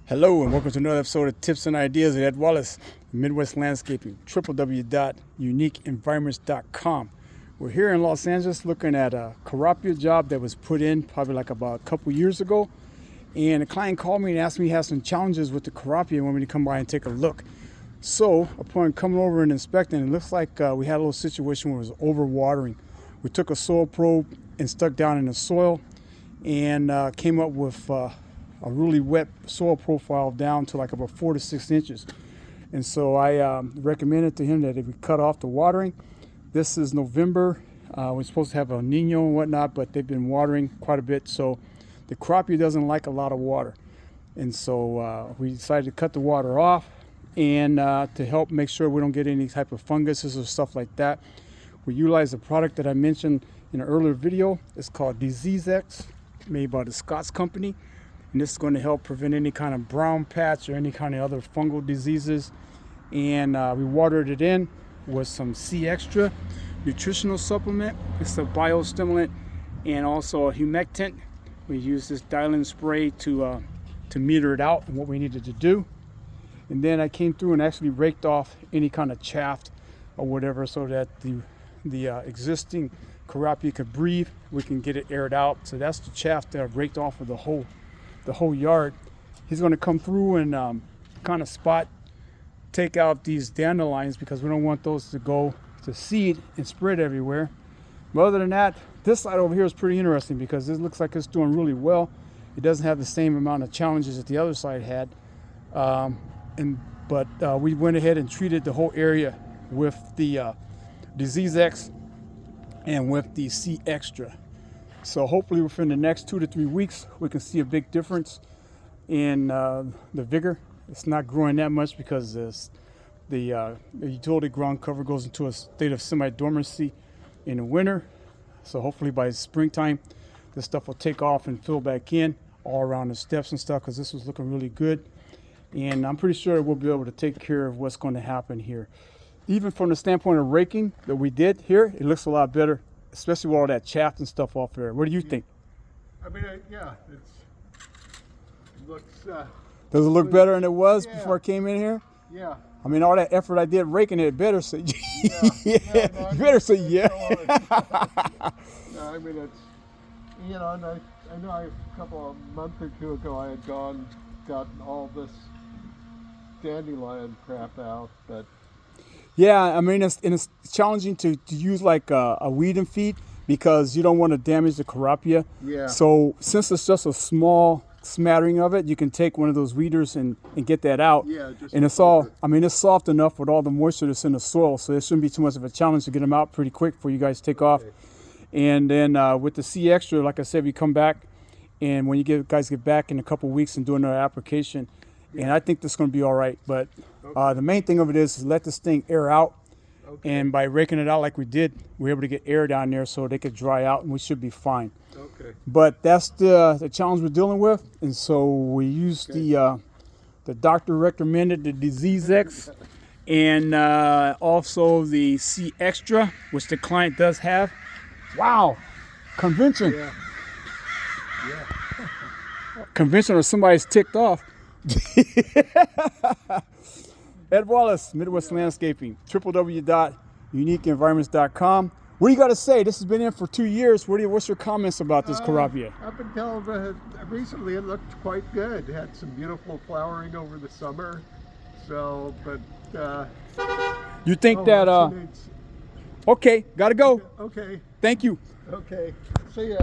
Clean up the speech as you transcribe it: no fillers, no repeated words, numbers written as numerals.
Hello and welcome to another episode of Tips and Ideas with Ed Wallace, Midwest Landscaping, www.uniqueenvironments.com. We're here in Los Angeles looking at a Kurapia job that was put in probably like about a couple years ago. And a client called me and asked me if he has some challenges with the Kurapia and wanted me to come by and take a look. So upon coming over and inspecting, it looks like we had a little situation where it was overwatering. We took a soil probe and stuck down in the soil and came up with a really wet soil profile down to like about 4 to 6 inches. And so I recommended to him that if we cut off the watering. This is November. We're supposed to have El Nino and whatnot, but they've been watering quite a bit. So the Kurapia doesn't like a lot of water. And so we decided to cut the water off and to help make sure we don't get any type of funguses or stuff like that. We utilize a product that I mentioned in an earlier video. It's called SeaExtra, made by the Scott's company. And this is going to help prevent any kind of brown patch or any kind of other fungal diseases. And we watered it in with some SeaExtra nutritional supplement. It's a biostimulant and also a humectant. We use this dialing spray to meter it out and what we needed to do. And then I came through and actually raked off any kind of chaff or whatever so that the existing Kurapia could breathe. We can get it aired out. So that's the chaff that I've raked off of the whole yard. He's going to come through and kind of take out these dandelions because we don't want those to go to seed and spread everywhere. But other than that, this side over here is pretty interesting because it looks like it's doing really well. It doesn't have the same amount of challenges that the other side had. But we went ahead and treated the whole area with the Disease X and with the SeaExtra. So hopefully within the next 2 to 3 weeks, we can see a big difference in the vigor. It's not growing that much because the utility ground cover goes into a state of semi-dormancy in the winter. So hopefully by springtime, this stuff will take off and fill back in all around the steps and stuff because this was looking really good. And I'm pretty sure we'll be able to take care of what's going to happen here. Even from the standpoint of raking that we did here, it looks a lot better, especially with all that chaff and stuff off there. What do you think? I mean, yeah, it looks. Does it look better than it was before I came in here? Yeah. I mean, all that effort I did raking it, better say yeah. No, You better say yeah. No, I mean, it's, and I know a month or two ago I had gotten all this dandelion crap out, but. Yeah, I mean, it's challenging to use like a weed and feed because you don't want to damage the Kurapia. Yeah. So since it's just a small smattering of it, you can take one of those weeders and get that out. Yeah. And it's all, I mean, it's soft enough with all the moisture that's in the soil, so it shouldn't be too much of a challenge to get them out pretty quick for you guys to take off. And then with the SeaExtra, like I said, we come back, and when you guys get back in a couple weeks and do another application, and I think this is going to be all right. But the main thing of it is let this thing air out. Okay. And by raking it out like we did, we're able to get air down there so they could dry out, and we should be fine. Okay. But that's the challenge we're dealing with. And so we used the doctor recommended the Disease X and also the SeaExtra, which the client does have. Wow. Convention. Yeah. Convention or somebody's ticked off. Ed Wallace, Midwest Landscaping, www.uniqueenvironments.com. What do you got to say? This has been in for 2 years. What's your comments about this Kurapia? Up until recently, it looked quite good. It had some beautiful flowering over the summer. So, but you think that? Okay, gotta go. Okay. Thank you. Okay. See ya.